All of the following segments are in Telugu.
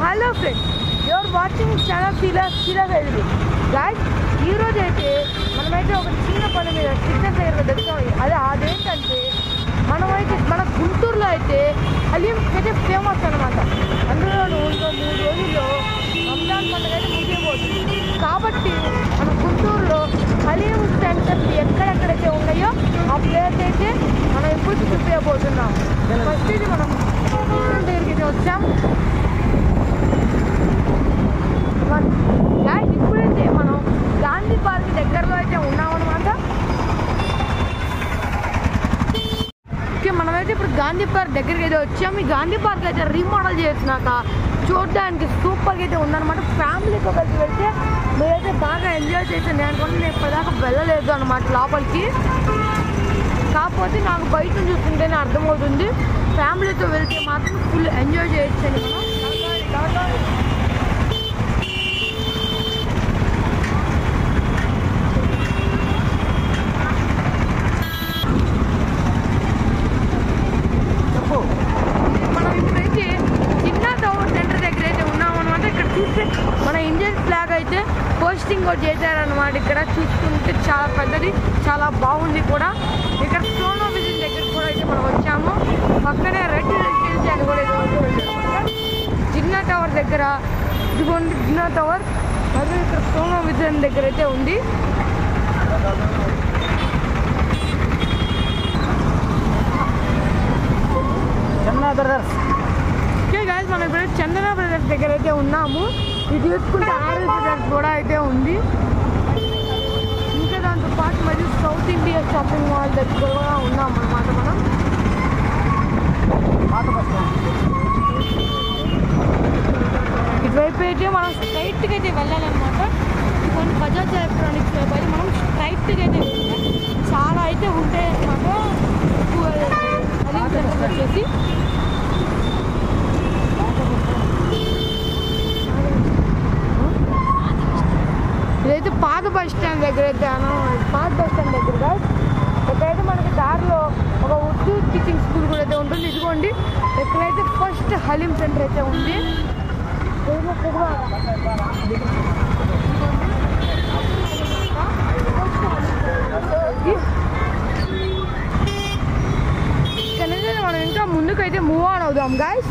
Hello friends, you're watching channel Sheela guys. ఈరోజు అయితే మనమైతే ఒక చిన్న పని మీద సిగ్నల్ దగ్గర తెచ్చాము. అదేంటంటే మన గుంటూరులో అయితే హలీం అయితే ఫేమస్ అనమాట. అందులో ఇంకో 3 రోజుల్లో రంజాన్ పండుగ అయితే ముగిపోతుంది. కాబట్టి మన గుంటూరులో హలీం సెంటర్లు ఎక్కడెక్కడైతే ఉన్నాయో ఆ ప్లేస్ అయితే మనం ఇప్పుడు చూపించబోతున్నాం. ఫస్ట్ ఇది మనం దగ్గరికి వచ్చాం. ఇప్పుడైతే మనం గాంధీ పార్క్ దగ్గరలో అయితే ఉన్నామన్నమాట. మనమైతే ఇప్పుడు గాంధీ పార్క్ దగ్గరికి అయితే వచ్చాము. ఈ గాంధీ పార్క్ అయితే రీమోడల్ చేసినాక చూడడానికి సూపర్గా అయితే ఉందన్నమాట. ఫ్యామిలీతో కలిసి వెళ్తే మీరైతే బాగా ఎంజాయ్ చేసాను. నేను ఇప్పటిదాకా వెళ్ళలేదు అన్నమాట లోపలికి. కాకపోతే నాకు బయట చూస్తుంటేనే అర్థమవుతుంది. ఫ్యామిలీతో వెళ్తే మాత్రం ఫుల్ ఎంజాయ్ చేయొచ్చండి మనం. మనం ఇప్పుడైతే చిన్న టవర్ సెంటర్ దగ్గర అయితే ఉన్నామన్నమాట. ఇక్కడ చూస్తే మన ఇండియన్ ఫ్లాగ్ అయితే పోస్టింగ్ కూడా చేశారనమాట. ఇక్కడ చూసుకుంటే చాలా పెద్దది, చాలా బాగుంది కూడా. ఇక్కడ సోనో విజన్ దగ్గర కూడా అయితే మనం వచ్చాము. పక్కనే రెడ్ రెసిడెన్సీ అని కూడా చిన్న టవర్ దగ్గర ఇదిగోండి చిన్న టవర్. మరియు ఇక్కడ సోనో విజన్ దగ్గర అయితే ఉంది. గైస్, మనం ఇప్పుడు చందన బ్రదర్స్ దగ్గర అయితే ఉన్నాము. ఇది చూసుకుంటే ఆర్ఎల్ బ్రదర్స్ కూడా అయితే ఉంది. ఇంకా దాంతో పాటు మరియు సౌత్ ఇండియా షాపింగ్ మాల్ దగ్గర కూడా ఉన్నాం అన్నమాట. మనం ఇటువైపు అయితే మనం స్ట్రైట్గా అయితే వెళ్ళాలన్నమాట. కొన్ని బజాజ్ ఎలక్ట్రానిక్స్ వైపు మనం స్ట్రైట్గా అయితే వెళ్తే చాలా అయితే ఉంటాయి అన్నమాట. అది వచ్చేసి ఇదైతే పాత బస్ స్టాండ్ దగ్గర అయితే పాత బస్ స్టాండ్ దగ్గరగా ఇక్కడైతే మనకి దారిలో ఒక ఉర్దూ టీచింగ్ స్కూల్ కూడా అయితే ఉంటుంది. ఇదిగోండి ఎక్కడైతే ఫస్ట్ హలీం సెంటర్ అయితే ఉంది. ఇక్కడ నుంచి మనం ఇంకా ముందుకైతే మూవ్ ఆన్ అవుదాం గైస్.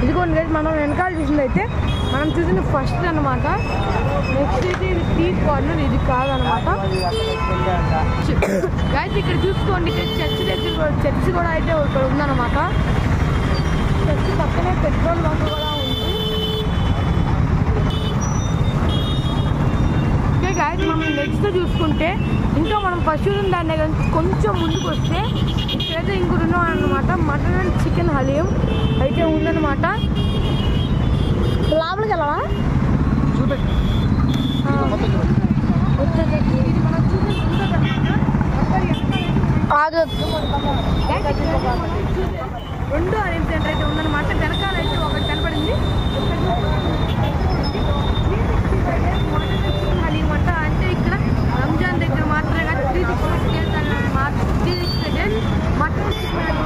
ఇదిగోండి గైస్, మనం వెనకాల చూసింది అయితే మనం చూసిన ఫస్ట్ అనమాట. నెక్స్ట్ అయితే ఇది టీ కార్నర్, ఇది కాదనమాట గైస్. ఇక్కడ చూసుకోండి, ఇక్కడ చర్చ్ కూడా అయితే ఇక్కడ ఉందన్నమాట. చర్చ్ పక్కనే పెట్రోల్ బంక్ కూడా ఉంది. ఓకే గైస్, మనం నెక్స్ట్ చూసుకుంటే ఇంకా మనం ఫస్ట్ చూసిన దాని దగ్గర కొంచెం ముందుకు వస్తే ఇక్కడైతే ఇంకోటి ఉన్నామన్నమాట. మటన్ అండ్ చికెన్ హలీం అయితే ఉందన్నమాట. లోపలికి వెళ్ళవా? రెండు హలీం సెంటర్ అయితే ఉందన్నమాట. వెనకాల అయితే ఒకటి కనపడింది. మటన్ హలీం అంట. అంటే ఇక్కడ రంజాన్ దగ్గర మాత్రమే కాదు 360 డేస్ అన్నమాట. 360 డేస్ మటన్ చికెన్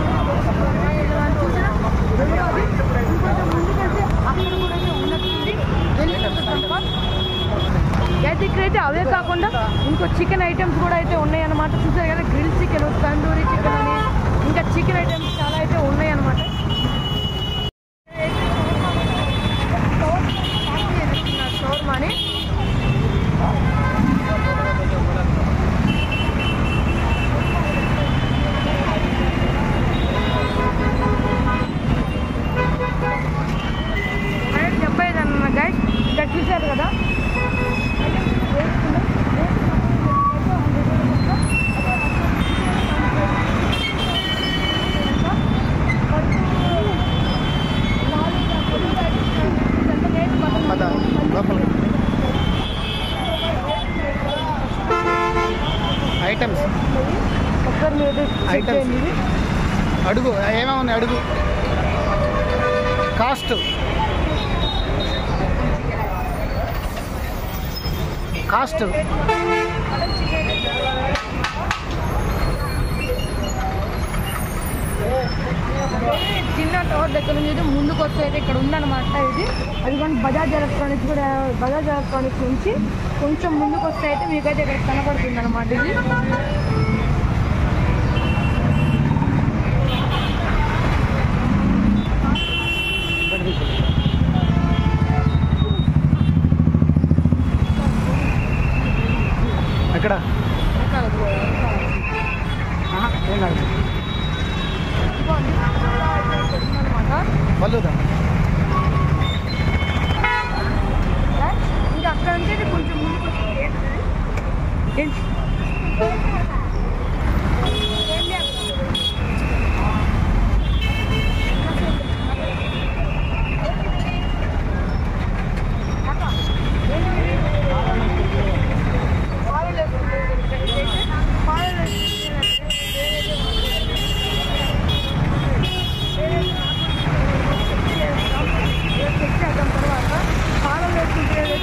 చూసిన రెండోది. ఇంకొంచెం ముందుకెళ్తే అక్కడ కూడా అయితే ఉన్నట్టుంది. అయితే ఇక్కడైతే అవే కాకుండా ఇంకో చికెన్ ఐటమ్స్ కూడా అయితే ఉన్నాయన్నమాట. చూసారు కదా, గ్రిల్ చికెన్, తందూరి చికెన్ అని ఇంకా చికెన్ ఐటమ్స్ చాలా అయితే ఉన్నాయన్నమాట. షవర్మాని చెప్పేదన్న గైస్. ఇక్కడ చూసారు కదా, ఐటమ్స్ అడుగు ఏమేమి ఉన్నాయి అడుగు. కాస్ట్ చిన్న టవర్ దగ్గర నుంచి ముందుకు వస్తే అయితే ఇక్కడ ఉందన్నమాట ఇది. అది కానీ బజాజ్ ఎలక్ట్రానిక్స్ కూడా, బజాజ్ ఎలక్ట్రానిక్స్ నుంచి కొంచెం ముందుకు వస్తే అయితే మీకైతే ఇక్కడ కనపడుతుంది అనమాట ఇది. ఎక్కడ వల్లుదా ఇంకా అక్కడ నుంచి కొంచెం ముందుకు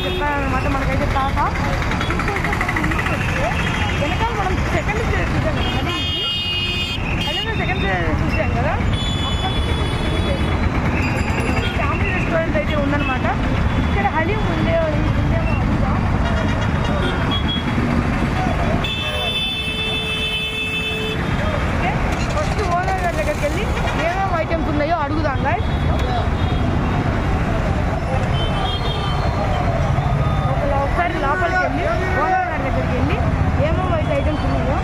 చెప్పారనమాట మనకైతే తాత. వెనకాల మనం సెకండ్ ప్లేస్ చూసాం కదా, అదే సెకండ్ ప్లేస్ చూసాం కదా, ఫ్యామిలీ రెస్టారెంట్ అయితే ఉందన్నమాట. ఇక్కడ హలీం ఉందేమో ఉందా. ఫస్ట్ ఓనర్ గారి దగ్గరికి వెళ్ళి ఏమేమి ఐటమ్స్ ఉన్నాయో అడుగుదాం గాయ్స్. ఒకసారి లోపలికి వెళ్ళి ఓనర్ గారి దగ్గరికి వెళ్ళి ఏమేమి అయితే ఐటమ్స్ ఉన్నాయో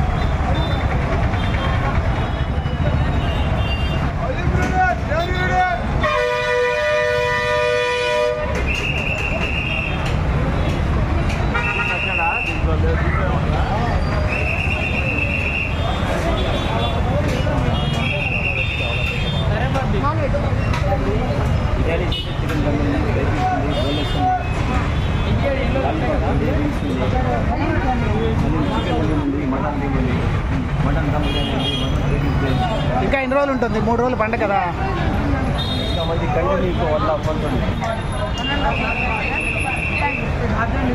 ఇంకా ఎన్ని రోజులు ఉంటుంది? 3 రోజులు పండుగ కదా.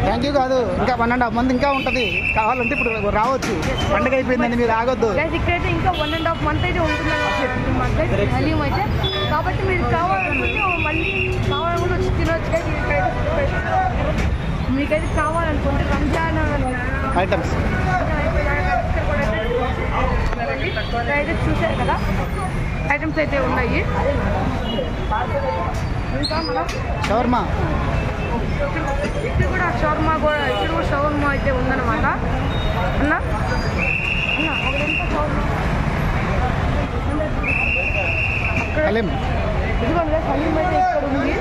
థ్యాంక్ యూ కాదు, ఇంకా 1.5 month ఇంకా ఉంటుంది. కావాలంటే ఇప్పుడు రావచ్చు. పండుగ అయిపోయిందండి, మీరు ఆగొద్దు. ఇక్కడైతే ఇంకా 1.5 month అయితే ఉంటుంది హలీం అయితే. కాబట్టి మీరు కావాలనుకుంటే మళ్ళీ కావాలనుకుంటే వచ్చి తినొచ్చు. మీకైతే కావాలనుకుంటే రంజాన్ ఐటమ్స్ అయితే చూసారు కదా, ఐటమ్స్ అయితే ఉన్నాయి. ఇంకా మనం షవర్మా, ఇక్కడ కూడా షవర్మా అయితే ఉందన్నమాట. అన్న హలీం ఇదిగోండి హలీం అయితే ఇక్కడ ఉంది.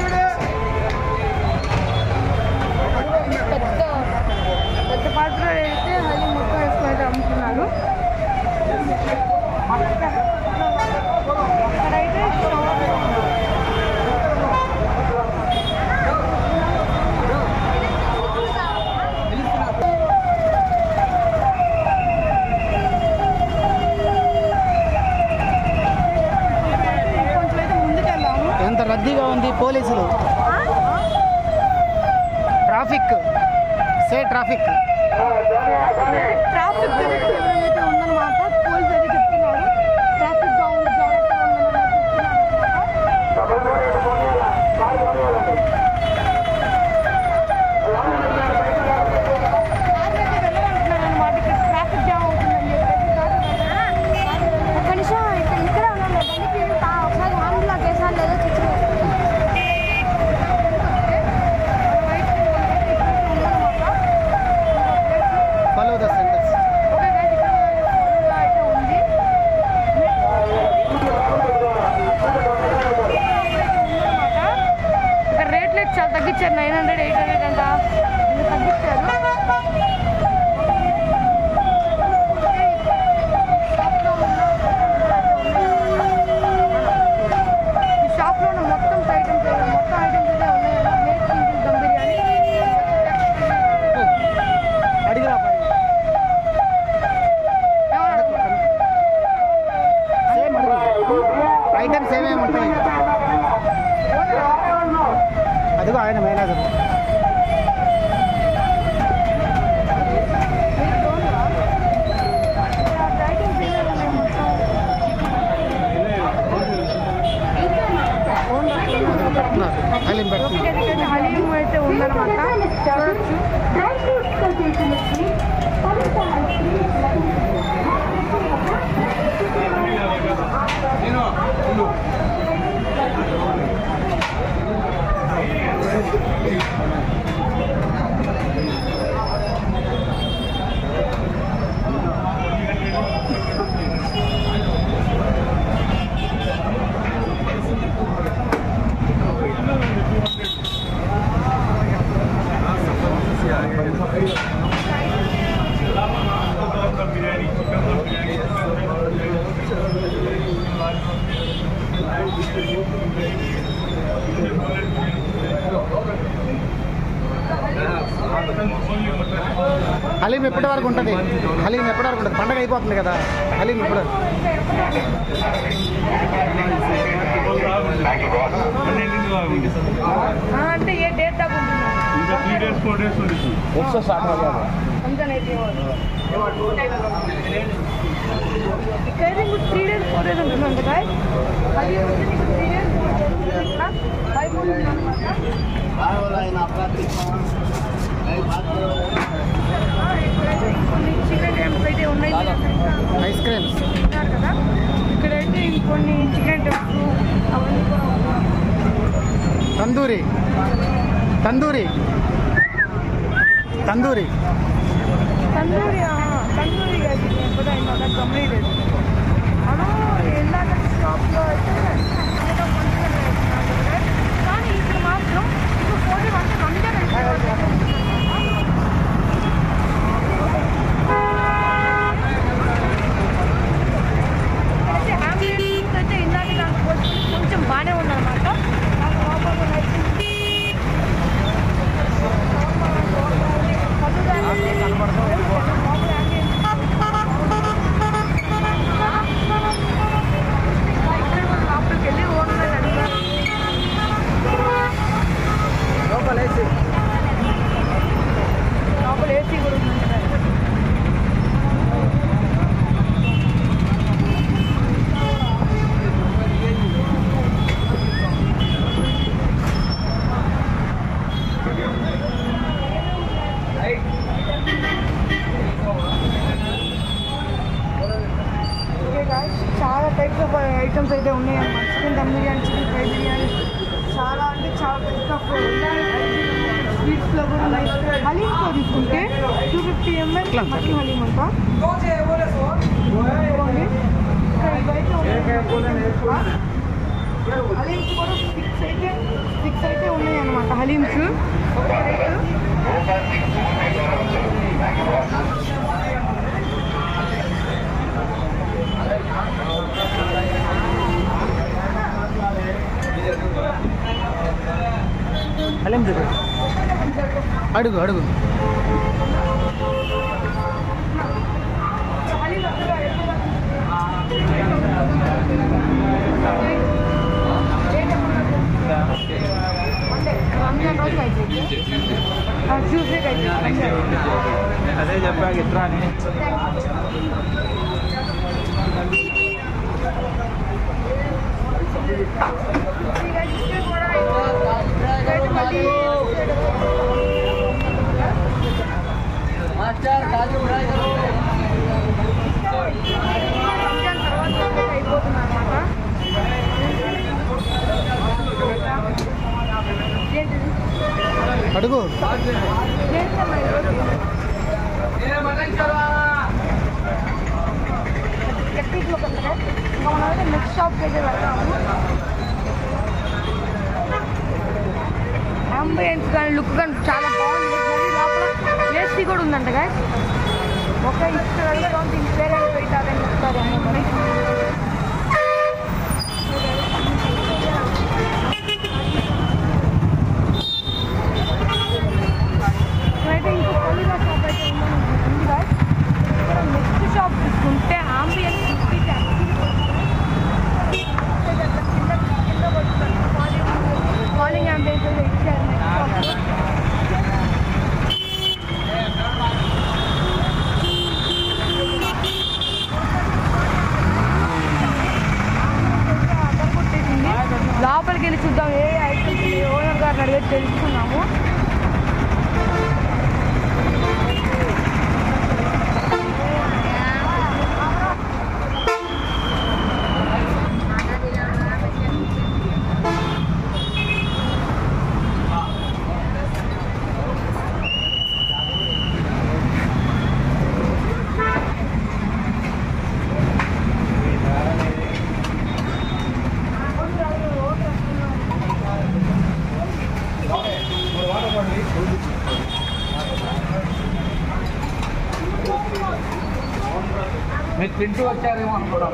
పెద్ద పాత్ర అయితే హలీం మొత్తం వేసుకుని అయితే అమ్ముతున్నారు. అక్కడైతే కొంచెం అయితే ముందుకెళ్ళాము. ఎంత రద్దీగా ఉంది. పోలీసులు, ట్రాఫిక్ ట్రాఫిక్ అయితే ఉందన్నమాట. పోలీసు అయితే చెప్తున్నారు ట్రాఫిక్ గా ఉంది, జాగ్రత్తగా ఉందని వెళ్ళాలంటున్నారనమాట. ఇక్కడ ట్రాఫిక్ జామ్ అవుతుందని చెప్పేసి కనీసం ఇక్కడ ఉన్నాను బండికి ఒకసారి హ్యాండిల్ కేసాలు లేదో ఫాలో ద సెంటెన్స్. హలీం ఎప్పటి వరకు ఉంటుంది? హలీం ఎప్పటి వరకు ఉంటుంది? పండగ అయిపోతుంది కదా, హలీం ఎప్పుడు? అంటే ఏ డేట్ దాకా ఇక్కడైతే ఇంకో 3 days 4 days ఉంటుందంట గాయ. అది 3 days 4 days కొన్ని చికెన్ టెంప్స్ అయితే ఉన్నాయి ఐస్ క్రీమ్స్ తిన్నారు కదా. ఇక్కడైతే ఇంకొన్ని చికెన్ టెంప్స్ అవన్నీ కూడా తందూరి తందూరి తందూరి తందూరి తందూరి కాదు ఎప్పుడో అయినా గమనించలేదు. మనం వెళ్ళాక షాప్లో అయితే ఏదో మంచిగా వేస్తున్నారు కానీ ఇప్పుడు మాత్రం ఇప్పుడు 40 అంటే అయితే అంబియన్స్ అయితే ఇందాక నాకు కొంచెం బాగానే ఉందన్నమాట. నాకు లోపల నచ్చింది. లోపలికి వెళ్ళి ఓనర్ అడిగారు. లోపల ఏసీ కూడా ఉందంటారు. చాలా టైప్స్ ఆఫ్ ఐటమ్స్ అయితే ఉన్నాయన్నమాట. Chicken dum biryani, chicken fry biryani, చాలా అంటే చాలా టైప్స్ ఆఫ్ స్వీట్స్లో కూడా ఉన్నాయి. హలీమ్తో తీసుకుంటే 250 ml మటన్ హలీం అంట. హలీమ్స్ కూడా 6 అయితే ఉన్నాయి అన్నమాట. హలీమ్స్ ఒక రేటు. అడుగు అడుగు రంజాన్ రోజు అయిపోయింది, ట్యూస్డేకి అయిపోయింది. అదే చెప్పాక ఇట్రా అని. రంజాన్ తర్వాత అయిపోతుంది అన్నమాట. అడుగు నెక్స్ట్ షాప్కి అయితే వెళ్తాము. అంబియన్స్ కానీ లుక్ కానీ చాలా బాగుంది. మరి లోపల ఏసీ కూడా ఉందంట గాయ. ఒక ఇక్కడ పేరెంట్ పెట్టాలని చెప్తారు అన్న మరి. అయితే ఇంకో కొలిగా షాప్ అయితే ఉంది గాయ. ఇక్కడ నెక్స్ట్ షాప్ తీసుకుంటే అంబియన్స్ కాలింగ్ అంబియన్స్ అయితే ఇచ్చారు. లోపలికి వెళ్ళి చూద్దాం ఏ ఐటమ్స్ ఓనర్ గారిని అడిగి తెలుసుకున్నాము. మీరు తింటూ వచ్చారేమో అనుకోవడం.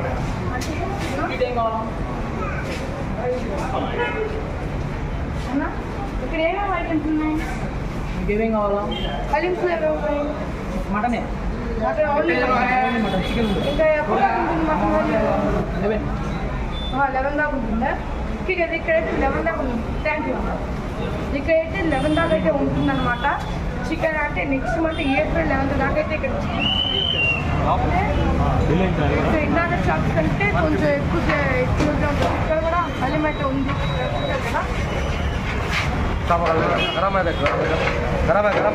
ఇక్కడ ఏమేమి ఐటమ్స్ ఉన్నాయి? ఇంకేమేం కావాలా? హలీమ్స్ ఏమేమి ఉన్నాయి? మటనే మటన్ ఓన్లీ చికెన్ ఇంకా ఎప్పుడు ఉంటుంది మటన్ 11 దాకా ఉంటుందా? ठीक है इక్కడైతే 11 దాకా ఉంటుంది. Thank you. ఇక్కడైతే 11 దాకా అయితే ఉంటుందన్నమాట. చికెన్ అంటే నెక్స్ట్ మంత్ ఏప్రిల్ 11 దాకా అయితే ఇక్కడ ఇందాక షాప్స్ కంటే కొంచెం ఎక్కువగా ఉంటుంది. ఇక్కడ కూడా హలీం అయితే ఉంది కదా. गरम है गरम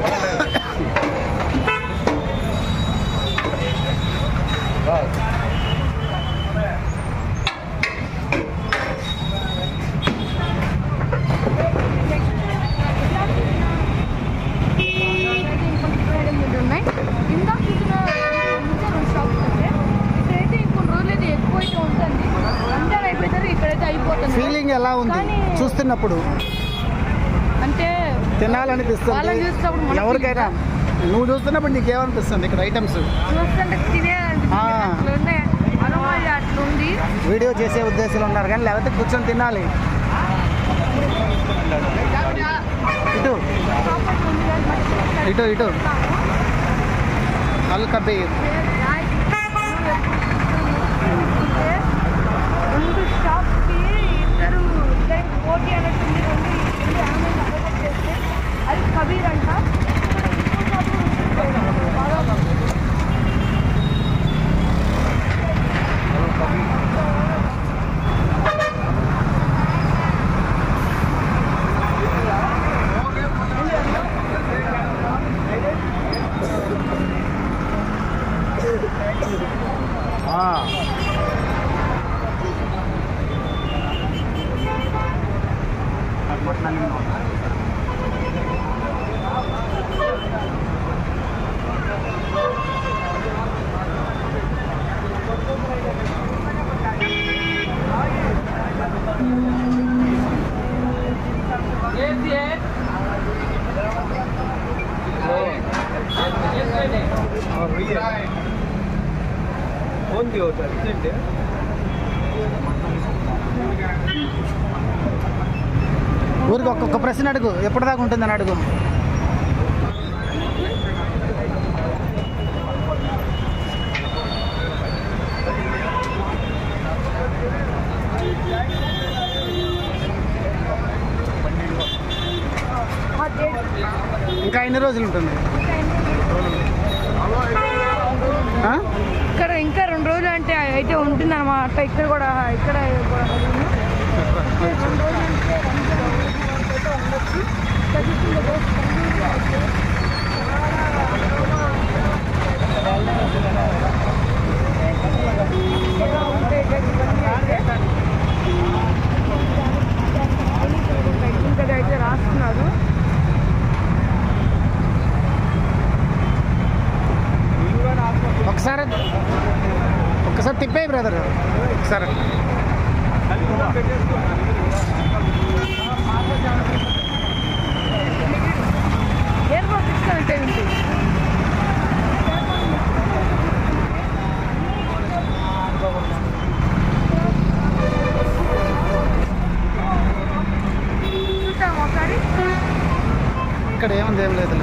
ఉన్నాయి ఇందాక చూసిన షాప్స్ అంటే ఇక్కడైతే ఇంకొన్ని రోజులు అయితే ఎక్కువ అయితే ఉంటుంది. అంతా అయిపోతారు ఇక్కడైతే అయిపోతుంది. ఫీలింగ్ ఎలా ఉంది చూస్తున్నప్పుడు? అంటే తినాలనిపిస్తుంది ఎవరికైనా. నువ్వు చూస్తున్నప్పుడు నీకేమనిపిస్తుంది ఇక్కడ ఐటమ్స్ చూస్తుంటే తినేయాలనిపిస్తుంది. అనుమానం అట్లుంది. వీడియో చేసే ఉద్దేశాలు ఉన్నారు కానీ లేకపోతే కూర్చొని తినాలి. ఇటు ఇటు ఇటు అల్ కబీర్ రెండు షాప్కి ఇద్దరు పోటీ అనేది చేస్తే అది కబీర్ అంట. ఊరికి ఒక్కొక్క ప్రశ్న అడుగు. ఎప్పటిదాకా ఉంటుందని అడుగు. ఇంకా ఎన్ని రోజులు ఉంటుంది? ఇక్కడ ఇంకా 2 రోజులు అంటే అయితే ఉంటుంది అన్నమాట. ఇక్కడ కూడా ఇక్కడ అయితే రాస్తున్నారు. ఒకసారి తిప్పే బ్రదర్ ఒకసారి. అంటే చూద్దాం ఒకసారి. ఇక్కడ ఏముంది ఏం లేదు.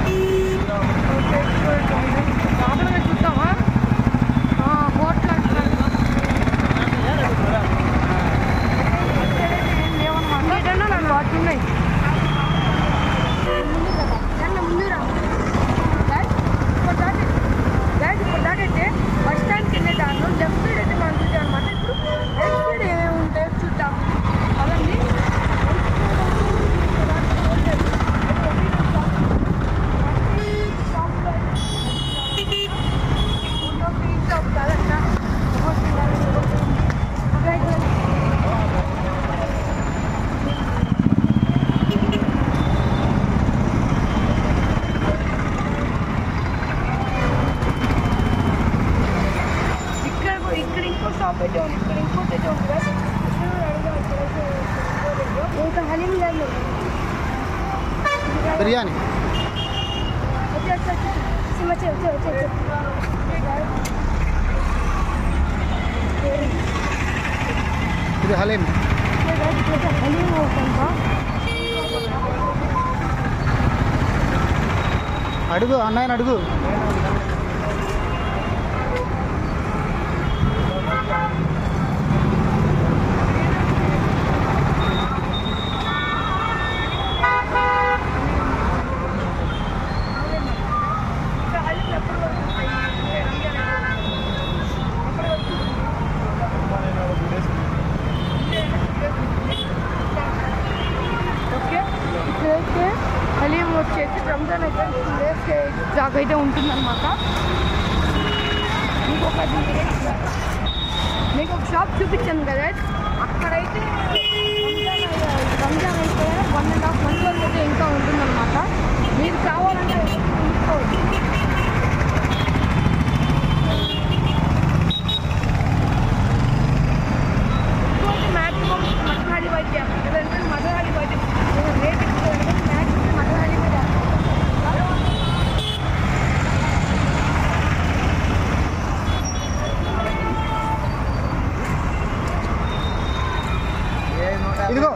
చూద్దామా? హోటల్ అంటున్నారు. ఏమన్నా నన్ను వాడుతున్నాయి. ఇప్పుడు దాకైతే బస్ స్టాండ్కి వెళ్ళే దాంట్లో లెఫ్ట్ సైడ్ అయితే మనం చూసాం అనమాట. ఇప్పుడు రైట్ సైడ్ ఏమేమి ఉంటాయో చూద్దాం. అదండి ఇక్కడ ఇంకో షాప్ అయితే ఉంది. ఇక్కడ ఇంకోటి అయితే ఉంది కదా. ఇంకా హలీం లేదు. బిర్యానీ ఇది హలీం. అడుగు అన్నయ్యని అడుగు. అనమాట. మీకు ఒక షాప్ చూపించాను కదా, అక్కడైతే రంజాన్ అయితే 1.5 months వరకు అయితే ఇంకా ఉంటుందన్నమాట. మీరు కావాలంటే తీసుకోవచ్చు. మ్యాక్సిమం మటన్ హలీం అయితే లేదంటే మటన్ హలీం అయితే రేట్ ఎక్కువ మ్యాక్సిమం మటన్ హలీం అయితే ఇదిగో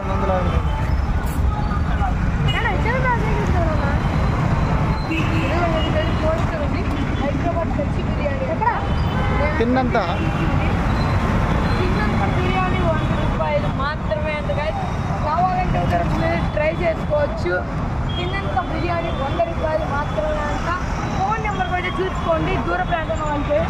హైదరాబాద్ తెచ్చి బిర్యానీ తిన్నంత బిర్యానీ 100 రూపాయలు మాత్రమే. అందుకని కావాలంటే ఒకసారి మీరు ట్రై చేసుకోవచ్చు. తిన్నంత బిర్యానీ 100 రూపాయలు మాత్రమే అంట. ఫోన్ నెంబర్ కూడా చూసుకోండి దూర ప్రాంతం అంటే.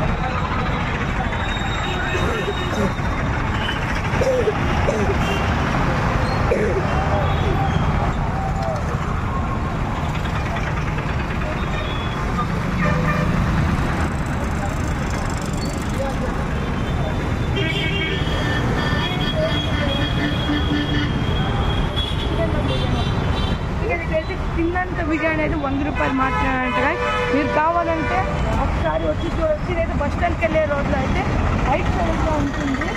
తిన్నంత బిర్యానీ అయితే 100 రూపాయలు మాత్రమే అంటగా. మీరు కావాలంటే ఒకసారి వచ్చి చూడొచ్చు. లేదా బస్ స్టాండ్కి వెళ్ళే రోడ్లో అయితే రైట్ సైడ్లో ఉంటుంది.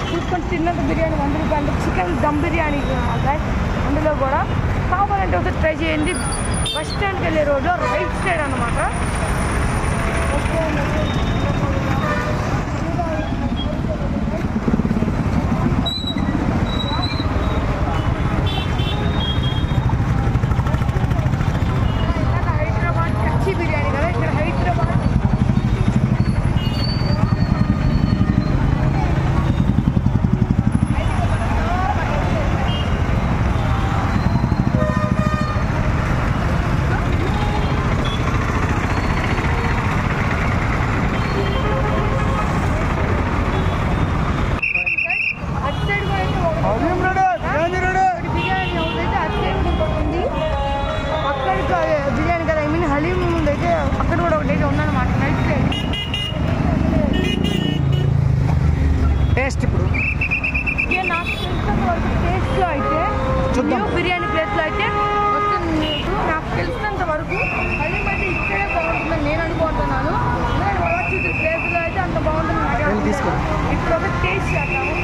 చూసుకొని తిన్నంత బిర్యానీ 100 రూపాయలు. చికెన్ దమ్ బిర్యానీ అందులో కూడా కావాలంటే ఒకసారి ట్రై చేయండి. బస్ స్టాండ్కి వెళ్ళే రోడ్లో రైట్ సైడ్ అనమాట. హైదరాబాద్ కచ్చి బిర్యానీ కదా, ఇక్కడ హైదరాబాద్ టేస్ట్ ఇప్పుడు నాకు తెలిసినంత వరకు టేస్ట్లో అయితే న్యూ బిర్యానీ ప్లేస్లో అయితే వస్తుంది. మీకు నాకు తెలిసినంత వరకు హలీం అయితే ఇక్కడే బాగుంటుందని నేను అనుకుంటున్నాను. నేను వచ్చి ప్లేస్లో అయితే అంత బాగుంటుంది. ఇప్పుడు ఒక టేస్ట్ చేద్దాము.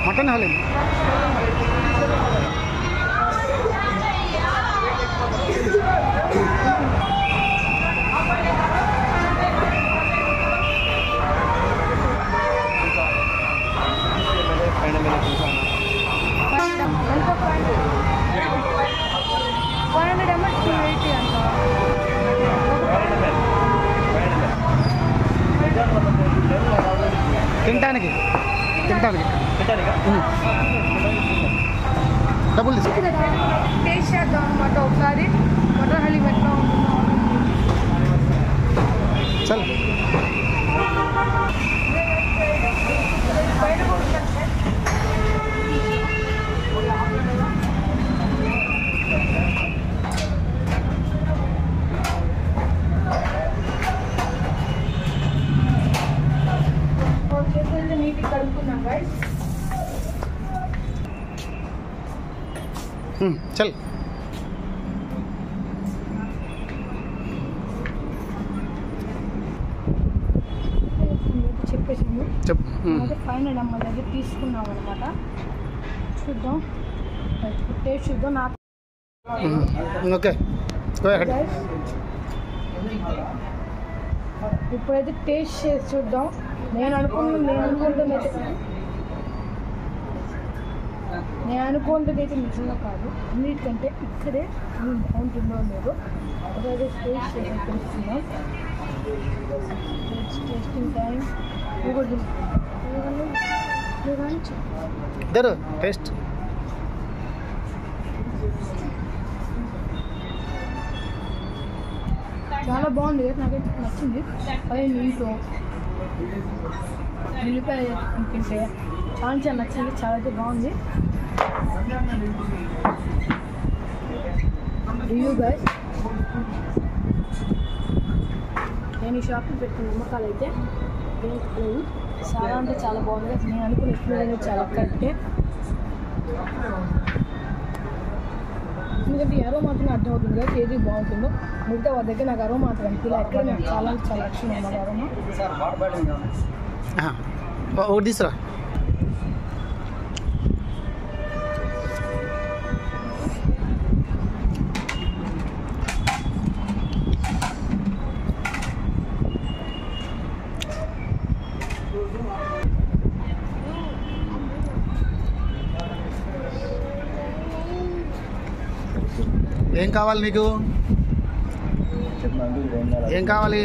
మటన్ హలీం తినడానికి డబ్బులు తీసుకో. టేస్ట్ చేద్దాం అనమాట ఒకసారి మటన్ హలీం ఎట్లా ఉంటుందో. చల్ బయట కూడా నీట్గా కడుక్కున్నాం గైస్. చల్ చెప్పేసాము. చెప్పు. అయితే ఫైనల్ అమ్మ దగ్గర తీసుకున్నాం అనమాట. చూద్దాం టేస్ట్ చూద్దాం. నాకు ఓకే ఇప్పుడైతే టేస్ట్ చేసి చూద్దాం. నేను అనుకుంటుంది అయితే నిజంగా కాదు. అన్నిటికంటే ఇక్కడే బాగుంటుందో లేదు ఒకసారి టేస్ట్ చేసి తెలుస్తున్నాం. టేస్టింగ్ టైం ఇద్దరు టేస్ట్ చాలా బాగుంది. నాకైతే నచ్చింది. అదే నీతో ఉల్లిపాయ తింటే చాలా నచ్చింది. చాలా అయితే బాగుంది. Review guys. నేను ఈ షాప్ని పెట్టుకున్న నమ్మకాలు అయితే లేవు. చాలా అంటే చాలా బాగుంది. నేను అనుకున్న ఎక్స్పీరియన్స్ చాలా కరెక్టే. ఎందుకంటే ఎరో మాత్రం అర్థమవుతుంది కదా ఏది బాగుంటుందో. మిగతా వాళ్ళ దగ్గర నాకు అరో మాత్రం ఇలా ఎక్కడ నాకు చాలా చాలా లక్ష్యం అన్నమాట అరోమా. ఒకటి తీసురా. ఏం కావాలి నీకు? ఏం కావాలి?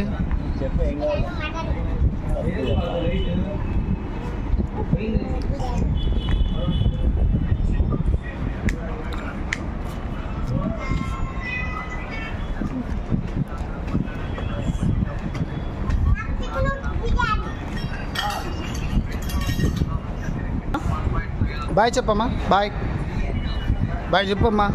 బాయ్ చెప్పమ్మా. బాయ్ బాయ్ చెప్పమ్మా.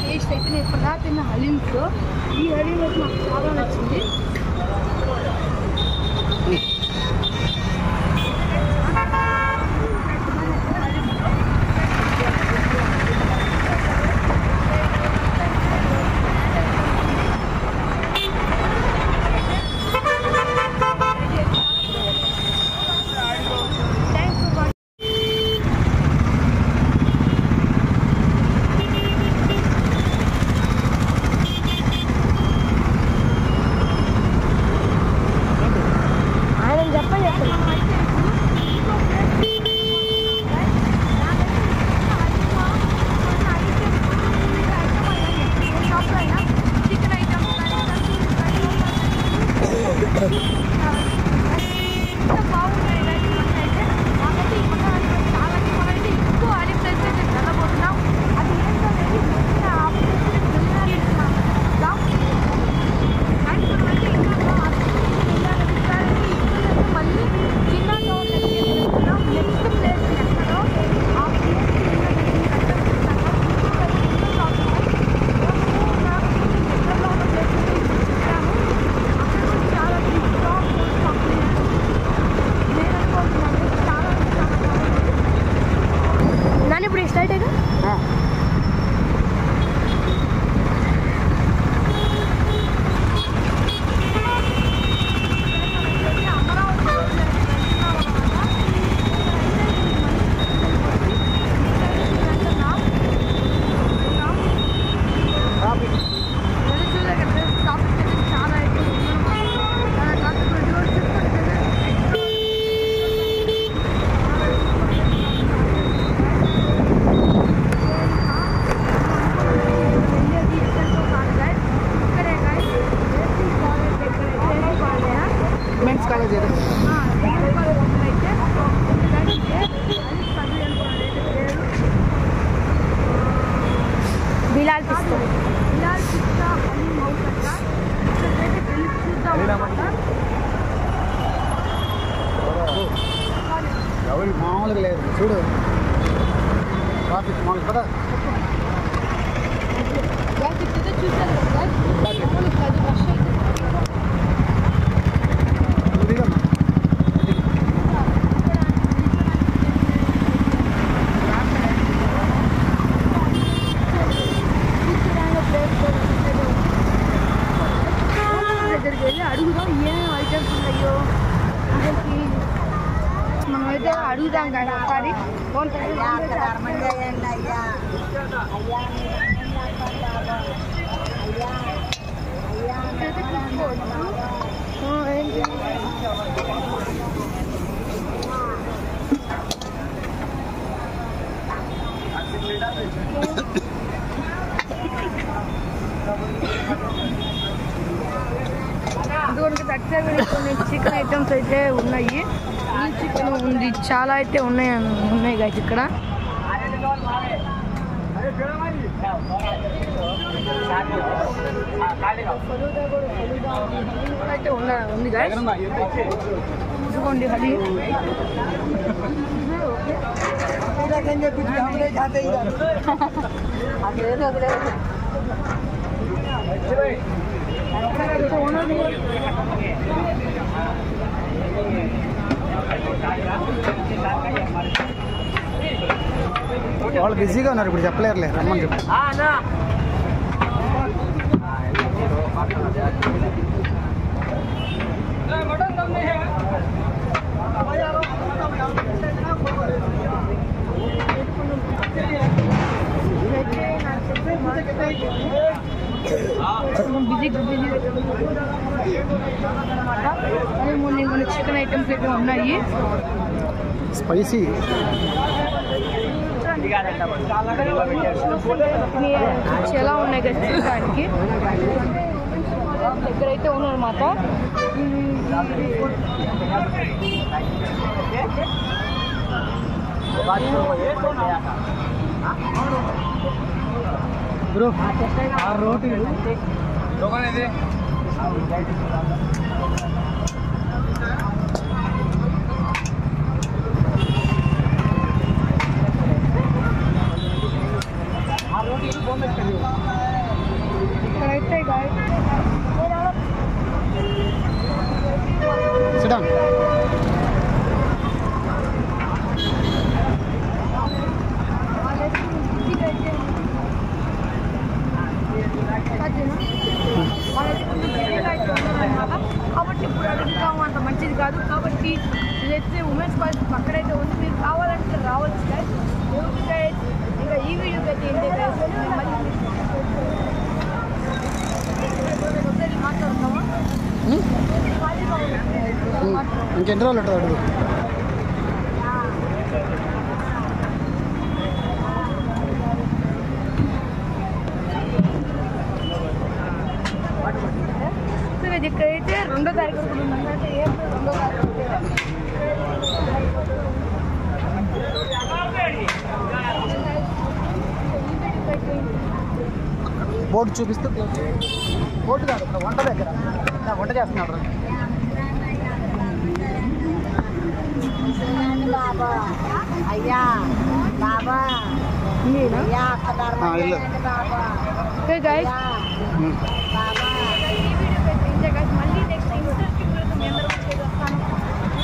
టేస్ట్ అయితే నేను ఇప్పుడు దాకా తిన్న హలీమ్స్ ఈ హలీమ్ అయితే నాకు చాలా నచ్చింది. మామూలుగా లేదు చూడు ట్రాఫిక్ మామూలు కదా దగ్గరికి వెళ్ళి అడుగుదాం ఏం ఐటమ్స్ ఉన్నాయో మనమైతే అడుగుదాం కానీ ఒకసారి కొన్ని చికెన్ ఐటమ్స్ అయితే ఉన్నాయి. ఈ చికెన్ ఉంది, చాలా అయితే ఉన్నాయి గాయస్ ఇక్కడ. అయితే ఉంది గాయస్, ఇదిగోండి హలీ. వాళ్ళు బిజీగా ఉన్నారు ఇప్పుడు, చెప్పలేరులే, రమ్మని చెప్పి. కొన్ని చికెన్ ఐటమ్స్ అయితే ఉన్నాయి. స్పైసీ ఎలా ఉన్నాయి కదా చూడడానికి. ఇక్కడైతే ఉన్నారన్నమాట. బ్రో ఆ రోటీ ఇక్కడైతే సిడౌన్. కాబట్టి ఇప్పుడు అడుగుతాము, అంత మంచిది కాదు. కాబట్టి ఇదైతే ఉమెన్స్ కాలేజ్ అక్కడైతే ఉంది, మీరు కావాలంటే రావచ్చు గైస్. ఇంకా ఈ వీడియోకి అయితే ఏంటి గైస్, మళ్ళీ మాట్లాడుతామా? ఇంకెన్ని రోజులు ఉంటుంది అడుగు. ఇక్కడైతే 2వ తారీఖు ఉందంటే ఏప్రిల్ 2వ తారీఖు. బోర్డు చూపిస్తూ, బోర్డు కాదు వంట దగ్గర వంట చేస్తున్నాడు. బాబా అయ్యా బాబా అయ్యా మళ్ళీ నెక్స్ట్ ఇంట్రెస్టింగ్ మీ అందరూ వస్తాను.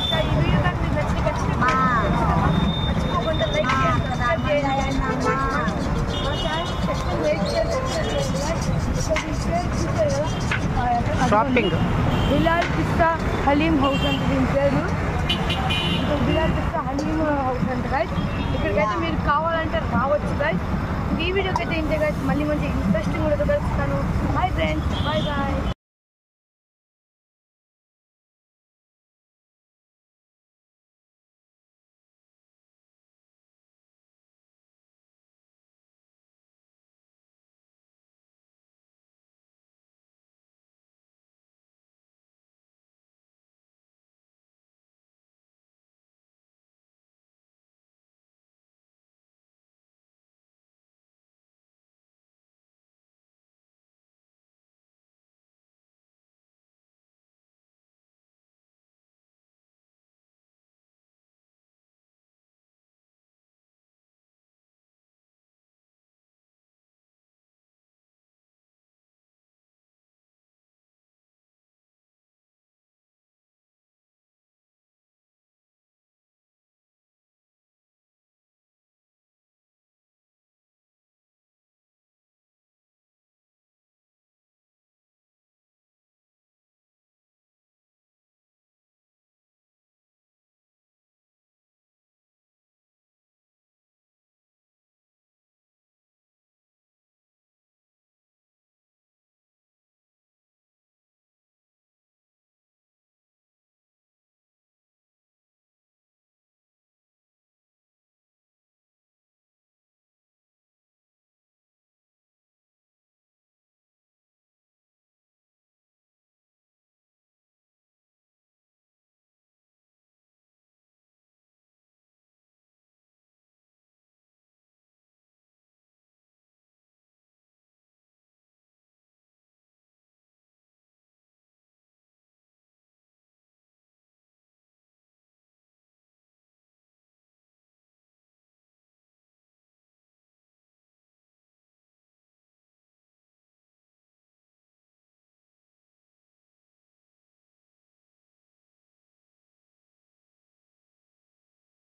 ఇంకా ఈ వీడియో కానీ మీకు నచ్చితే ఖచ్చితంగా మర్చిపోకుండా లైక్ చేయండి, సబ్స్క్రైబ్ చేయండి. షాపింగ్ బిలాల్ పిస్తా హలీం హౌస్ అంటే దీని పేరు. బిలాల్ పిస్తా హలీం హౌస్ అంటే గైస్. ఇక్కడికైతే మీరు కావాలంటే రావచ్చు గైస్. ఈ వీడియోకి అయితే ఇంతే గైస్. మళ్ళీ మంచి ఇంట్రెస్టింగ్ కూడా కలుస్తాను. Bye friends, bye bye.